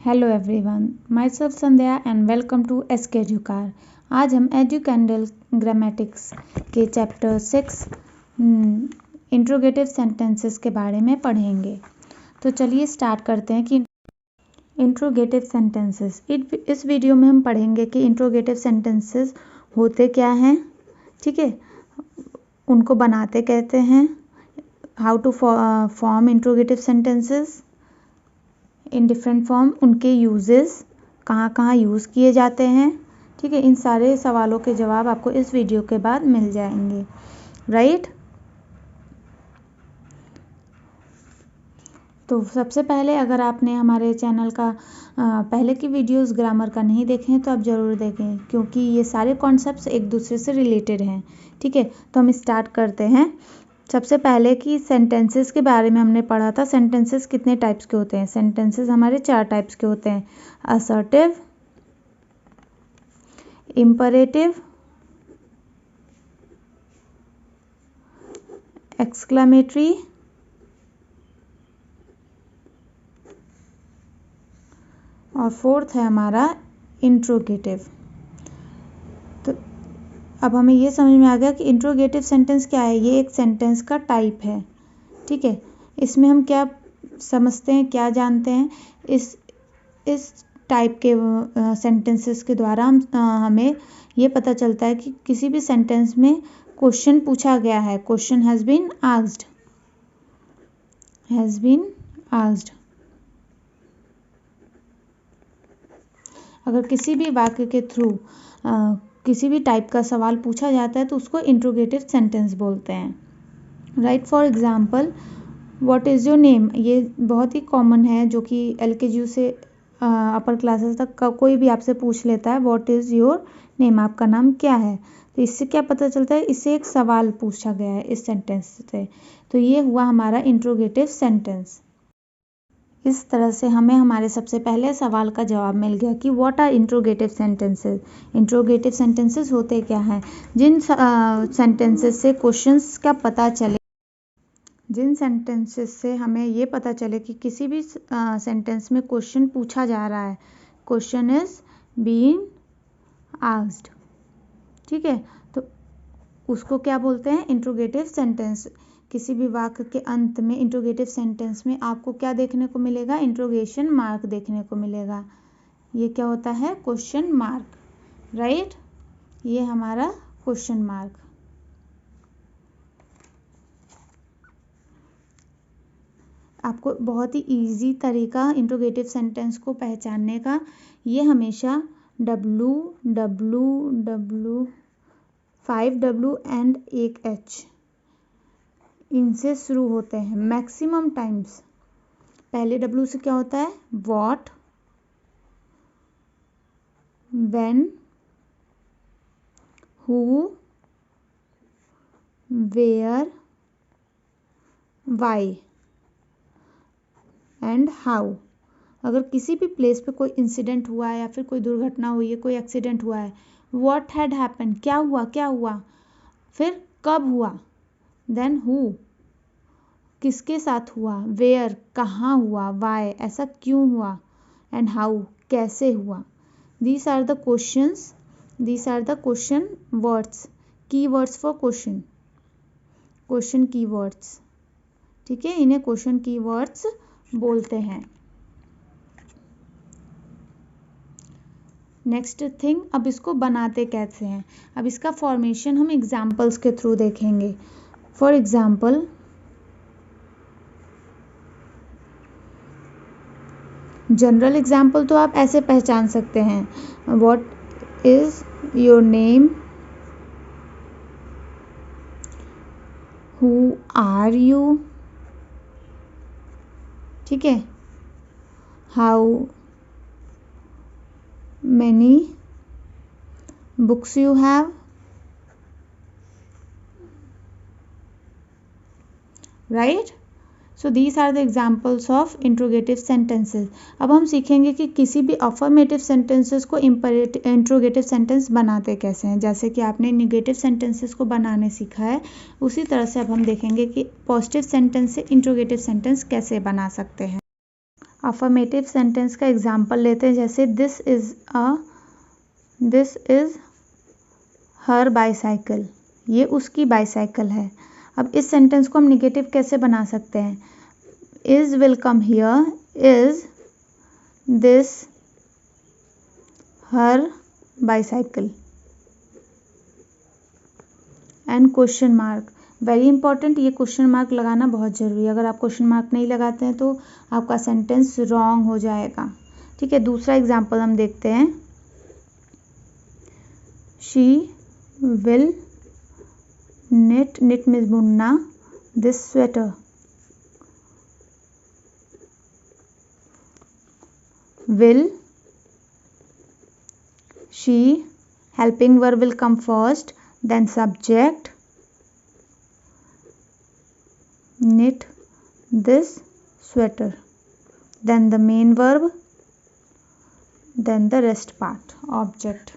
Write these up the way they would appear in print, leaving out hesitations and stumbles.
Hello everyone, my self Sandhya and welcome to SK Educare. आज हम एजुकेंडल ग्रामेटिक्स के चैप्टर 6 इंट्रोगेटिव सेंटेंसेस के बारे में पढ़ेंगे। तो चलिए स्टार्ट करते हैं कि इंट्रोगेटिव सेंटेंसेस। इस वीडियो में हम पढ़ेंगे कि इंट्रोगेटिव सेंटेंसेस होते क्या हैं, ठीक है, उनको बनाते कहते हैं, how to form interrogative sentences in different form, उनके यूजेस कहाँ कहाँ यूज़ किए जाते हैं, ठीक है। इन सारे सवालों के जवाब आपको इस वीडियो के बाद मिल जाएंगे, राइट। तो सबसे पहले अगर आपने हमारे चैनल का पहले की वीडियोस ग्रामर का नहीं देखे हैं तो आप ज़रूर देखें, क्योंकि ये सारे कॉन्सेप्ट्स एक दूसरे से रिलेटेड हैं, ठीक है। तो हम स्टार्ट करते हैं। सबसे पहले कि सेंटेंसेस के बारे में हमने पढ़ा था। सेंटेंसेस कितने टाइप्स के होते हैं? सेंटेंसेस हमारे 4 टाइप्स के होते हैं: असर्टिव, इम्परेटिव, एक्सक्लेमेटरी और फोर्थ है हमारा इंट्रोगेटिव। तो अब हमें ये समझ में आ गया कि इंट्रोगेटिव सेंटेंस क्या है। ये एक सेंटेंस का टाइप है, ठीक है। इसमें हम क्या समझते हैं, क्या जानते हैं? इस टाइप के सेंटेंसेस के द्वारा हमें ये पता चलता है कि किसी भी सेंटेंस में क्वेश्चन पूछा गया है। Question has been asked. अगर किसी भी वाक्य के थ्रू किसी भी टाइप का सवाल पूछा जाता है तो उसको इंट्रोगेटिव सेंटेंस बोलते हैं, right. For example, what is your name? ये बहुत ही कॉमन है, जो कि LKG से अपर क्लासेस तक का कोई भी आपसे पूछ लेता है, व्हाट इज़ योर नेम? आपका नाम क्या है? तो इससे क्या पता चलता है? इससे एक सवाल पूछा गया है इस सेंटेंस से। तो ये हुआ हमारा इंट्रोगेटिव सेंटेंस। इस तरह से हमें हमारे सबसे पहले सवाल का जवाब मिल गया कि what are interrogative sentences. Interrogative sentences होते क्या हैं? जिन सेंटेंसेस से क्वेश्चंस का पता चले, जिन सेंटेंसेस से हमें ये पता चले कि किसी भी सेंटेंस में क्वेश्चन पूछा जा रहा है, क्वेश्चन इज बीइंग आस्क्ड, ठीक है। तो उसको क्या बोलते हैं? Interrogative sentence. किसी भी वाक्य के अंत में इंट्रोगेटिव सेंटेंस में आपको क्या देखने को मिलेगा? इंट्रोगेशन मार्क देखने को मिलेगा। ये क्या होता है? Question mark, right. ये हमारा क्वेश्चन मार्क। आपको बहुत ही इजी तरीका इंट्रोगेटिव सेंटेंस को पहचानने का, ये हमेशा WWW 5W एंड एक H इनसे शुरू होते हैं मैक्सिमम टाइम्स। पहले W से क्या होता है? What, when, who, where, why and how. अगर किसी भी प्लेस पे कोई इंसिडेंट हुआ है या फिर कोई दुर्घटना हुई है, कोई एक्सीडेंट हुआ है, व्हाट हैड हैपन, क्या हुआ, फिर कब हुआ, देन हु, किसके साथ हुआ, वेयर, कहाँ हुआ, वाई, ऐसा क्यों हुआ, एंड हाउ, कैसे हुआ। These are the question words, key words for question key words, ठीक है। इन्हें क्वेश्चन की वर्ड्स बोलते हैं। नेक्स्ट थिंग, अब इसको बनाते कैसे हैं? अब इसका फॉर्मेशन हम एग्जाम्पल्स के थ्रू देखेंगे। फॉर एग्जाम्पल, जनरल एग्जाम्पल तो आप ऐसे पहचान सकते हैं, what is your name, who are you, ठीक है, how many books you have, right? So these are the examples of interrogative sentences. अब हम सीखेंगे कि किसी भी affirmative sentences को interrogative sentence बनाते कैसे हैं। जैसे कि आपने negative sentences को बनाने सीखा है, उसी तरह से अब हम देखेंगे कि positive sentence से interrogative sentence कैसे बना सकते हैं। अफर्मेटिव सेंटेंस का एग्जाम्पल लेते हैं, जैसे दिस इज हर बाईसाइकिल, ये उसकी बाईसाइकिल है। अब इस सेंटेंस को हम निगेटिव कैसे बना सकते हैं? Is will come here, is this her bicycle, and question mark, very important, ये क्वेश्चन मार्क लगाना बहुत ज़रूरी है। अगर आप क्वेश्चन मार्क नहीं लगाते हैं तो आपका सेंटेंस रॉन्ग हो जाएगा। ठीक है, दूसरा एग्जाम्पल हम देखते हैं। शी विल knit मीन्स बुनना, this sweater, will, she, helping verb will come first, then subject, knit this sweater, then the main verb, then the rest part, object.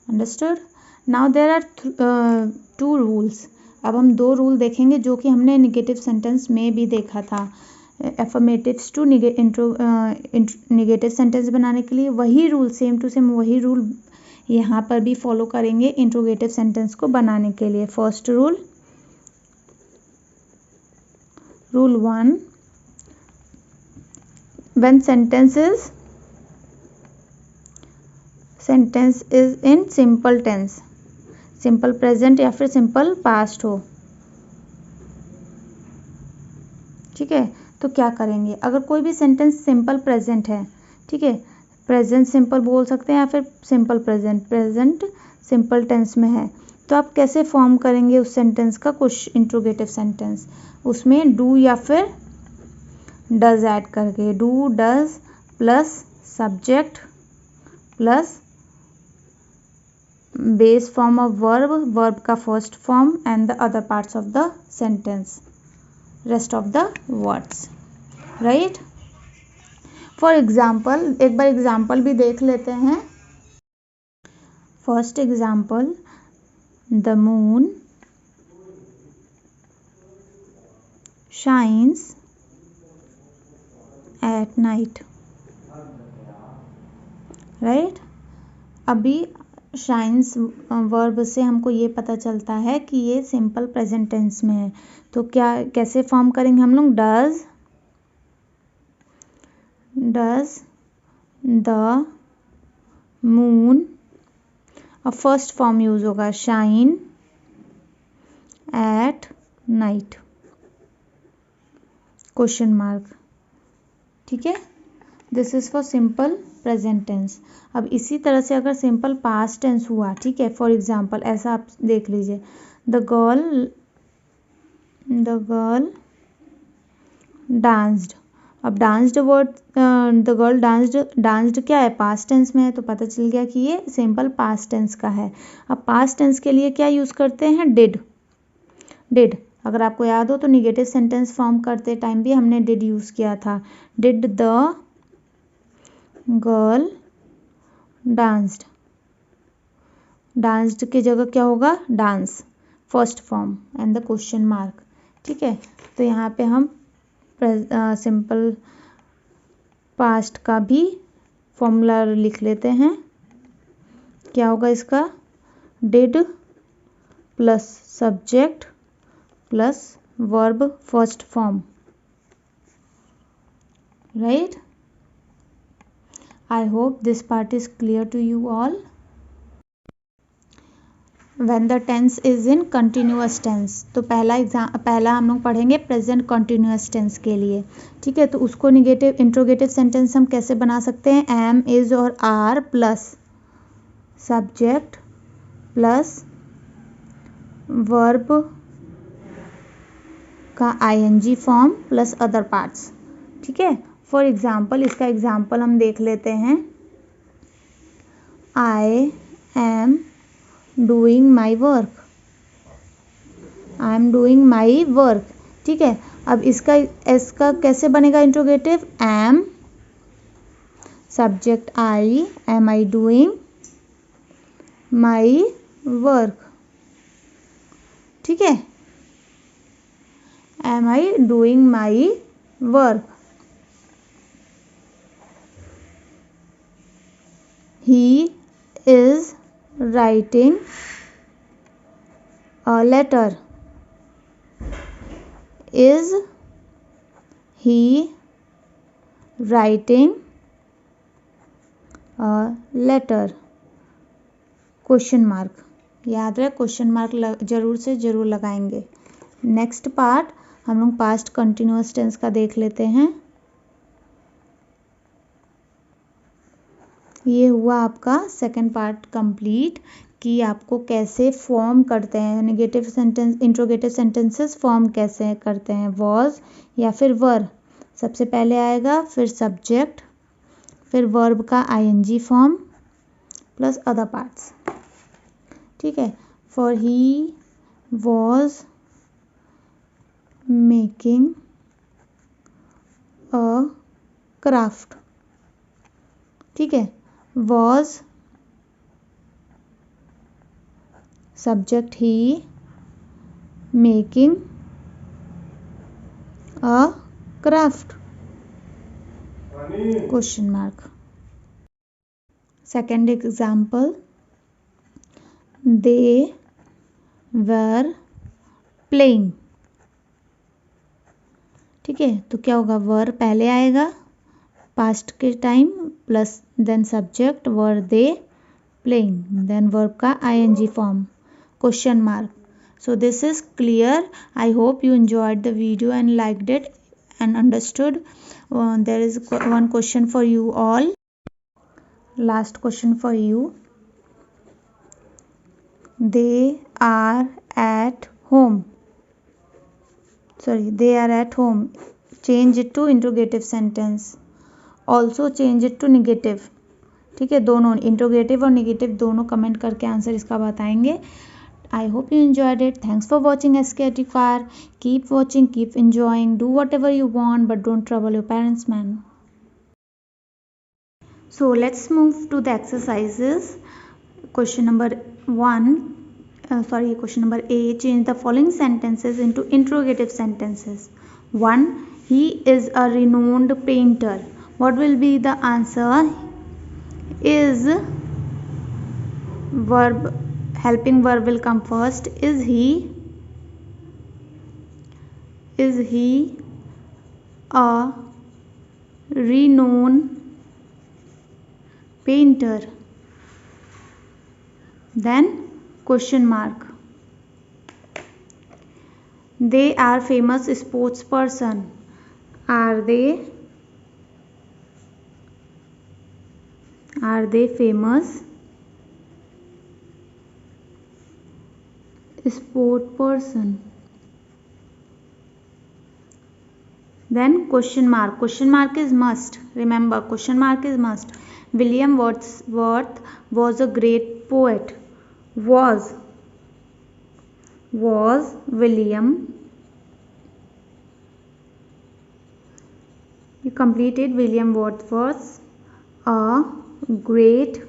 Understood? Now there are two rules. अब हम दो rule देखेंगे जो कि हमने negative sentence में भी देखा था। एफर्मेटिव्स टू निगेटिव सेंटेंस बनाने के लिए वही रूल, सेम टू सेम वही रूल यहाँ पर भी फॉलो करेंगे इंट्रोगेटिव सेंटेंस को बनाने के लिए। First rule 1, when sentence is in simple tense, simple present या फिर सिंपल पास्ट हो। ठीक है, तो क्या करेंगे? अगर कोई भी सेंटेंस सिंपल प्रेजेंट है, ठीक है, प्रेजेंट सिंपल बोल सकते हैं या फिर सिंपल प्रेजेंट सिंपल टेंस में है, तो आप कैसे फॉर्म करेंगे उस सेंटेंस का कुछ इंट्रोगेटिव सेंटेंस? उसमें डू या फिर डज ऐड करके, do does plus subject plus base form of verb का first form and the other parts of the sentence, rest of the words, right? For example, एक बार example भी देख लेते हैं। First example, the moon shines at night, right? अभी shines verb से हमको ये पता चलता है कि ये सिंपल प्रेजेंट टेंस में है, तो क्या कैसे फॉर्म करेंगे हम लोग? डज द मून, और फर्स्ट फॉर्म यूज होगा shine at night, question mark. ठीक है, this is for simple present tense. अब इसी तरह से अगर सिंपल पास्ट टेंस हुआ, ठीक है, फॉर एग्जाम्पल ऐसा आप देख लीजिए, द गर्ल डांस्ड। अब danced word, the girl danced क्या है? पास्ट टेंस में है, तो पता चल गया कि ये सिंपल पास्ट टेंस का है। अब पास्ट टेंस के लिए क्या यूज करते हैं? डिड। अगर आपको याद हो तो निगेटिव सेंटेंस फॉर्म करते टाइम भी हमने डिड यूज किया था। डिड द गर्ल डांस्ड की जगह क्या होगा? Dance, first form and the question mark. ठीक है, तो यहाँ पे हम सिंपल पास्ट का भी फॉर्मूला लिख लेते हैं। क्या होगा इसका? Did plus subject plus verb first form, right? I hope this part is clear to you all. When the tense is in continuous tense, तो पहला हम लोग पढ़ेंगे प्रेजेंट कंटिन्यूअस टेंस के लिए। ठीक है, तो उसको निगेटिव इंट्रोगेटिव सेंटेंस हम कैसे बना सकते हैं? एम, इज और are plus subject plus verb का ING form plus other parts. ठीक है, फॉर एग्जाम्पल, इसका एग्जाम्पल हम देख लेते हैं। I am doing my work. ठीक है, अब इसका कैसे बनेगा interrogative? Am, subject I, am I doing my work. ठीक है, Am I doing my work? He is writing a letter. Is he writing a letter? Question mark, याद रहे क्वेश्चन मार्क जरूर से जरूर लगाएंगे। नेक्स्ट पार्ट हम लोग पास्ट कंटिन्यूअस टेंस का देख लेते हैं। ये हुआ आपका सेकंड पार्ट कंप्लीट कि आपको कैसे फॉर्म करते हैं negative sentence, interrogative sentences form कैसे करते हैं, वॉज या फिर वर। सबसे पहले आएगा, फिर सब्जेक्ट, फिर वर्ब का ING form plus other parts. ठीक है, for he was making a craft. ठीक है, was subject he making a craft question mark. Second example, they were playing. ठीक है, तो क्या होगा, वर पहले आएगा पास्ट के time plus then subject were they playing, then verb का ING form question mark. So this is clear. I hope you enjoyed the video and liked it and understood. There is one question for you all. Last question for you. They are at home. Sorry, they are at home. Change it to interrogative sentence. Also change it to negative. ठीक है, दोनों interrogative और negative दोनों comment करके answer इसका बताएंगे। I hope you enjoyed it. Thanks for watching SKTFR. Keep watching, keep enjoying, do whatever you want, but don't trouble your parents, man. So let's move to the exercises. Question number question number A. Change the following sentences into interrogative sentences. 1. He is a renowned painter. What will be the answer? Is verb, helping verb will come first. Is he a renowned painter? Then question mark. They are famous sports person. Are they famous sport person? Then question mark. Question mark is must. Remember, question mark is must. William Wordsworth was a great poet. Was William, you completed, William Wordsworth a great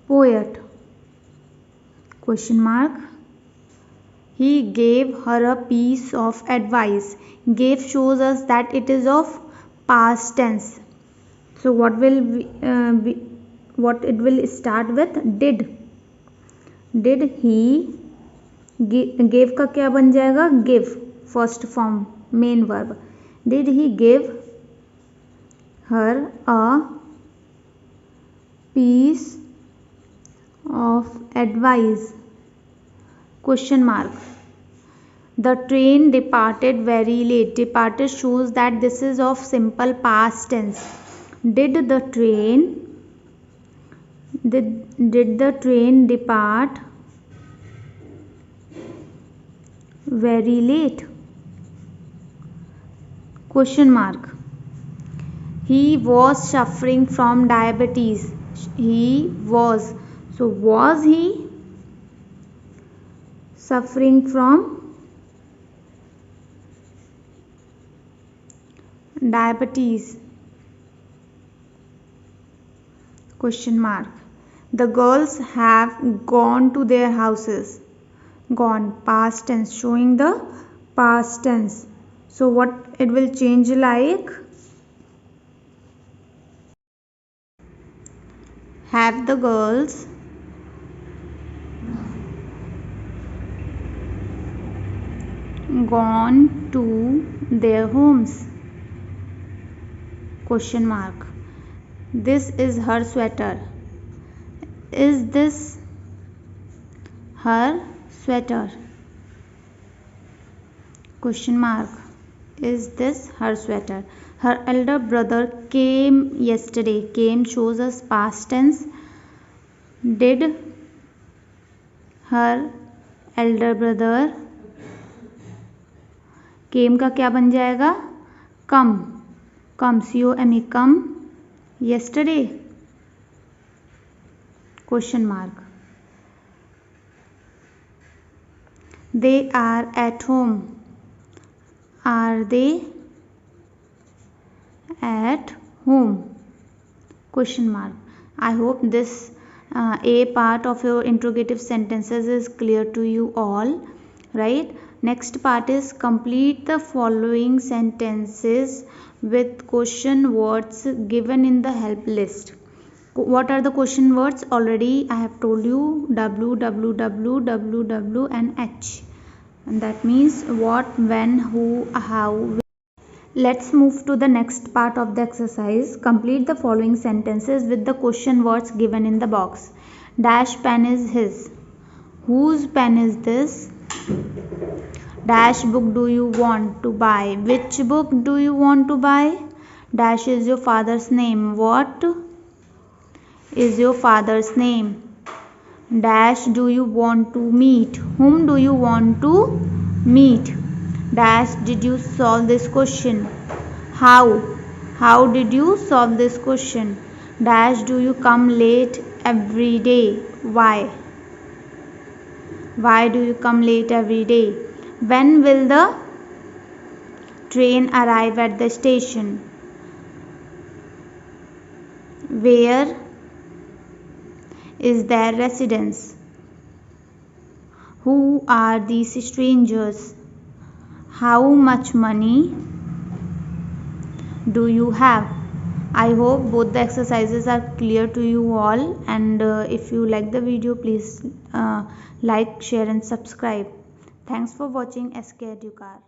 poet? Question mark. He gave her a piece of advice. Gave shows us that it is of past tense. So what will what it will start with? Did he gave का क्या बन जाएगा? Give, first form main verb. Did he give her a piece of advice? Question mark. The train departed very late. Departed shows that this is of simple past tense. Did the train depart very late? Question mark. He was suffering from diabetes. He was. So was he suffering from diabetes? Question mark. The girls have gone to their houses. Gone, past tense, showing the past tense. So what it will change like? Have the girls gone to their homes? Question mark. This is her sweater. Is this her sweater? Question mark. Is this her sweater? Her elder brother came yesterday. Came shows us past tense. Did her elder brother, came का क्या बन जाएगा? come come come yesterday? Question mark. They are at home. Are they at home? Question mark. I hope this A part of your interrogative sentences is clear to you all, right? Next part is complete the following sentences with question words given in the help list. What are the question words? Already I have told you: w, w, w, w, w and h. And that means what, when, who, how. Let's move to the next part of the exercise. Complete the following sentences with the question words given in the box. Dash pen is his. Whose pen is this? Dash book do you want to buy? Which book do you want to buy? Dash is your father's name. What is your father's name? Dash do you want to meet? Whom do you want to meet? Dash did you solve this question? How did you solve this question? Dash do you come late every day? Why do you come late every day? When will the train arrive at the station? Where is their residence? Who are these strangers? How much money do you have? I hope both the exercises are clear to you all, and if you like the video, please like, share and subscribe. Thanks for watching SK Educar.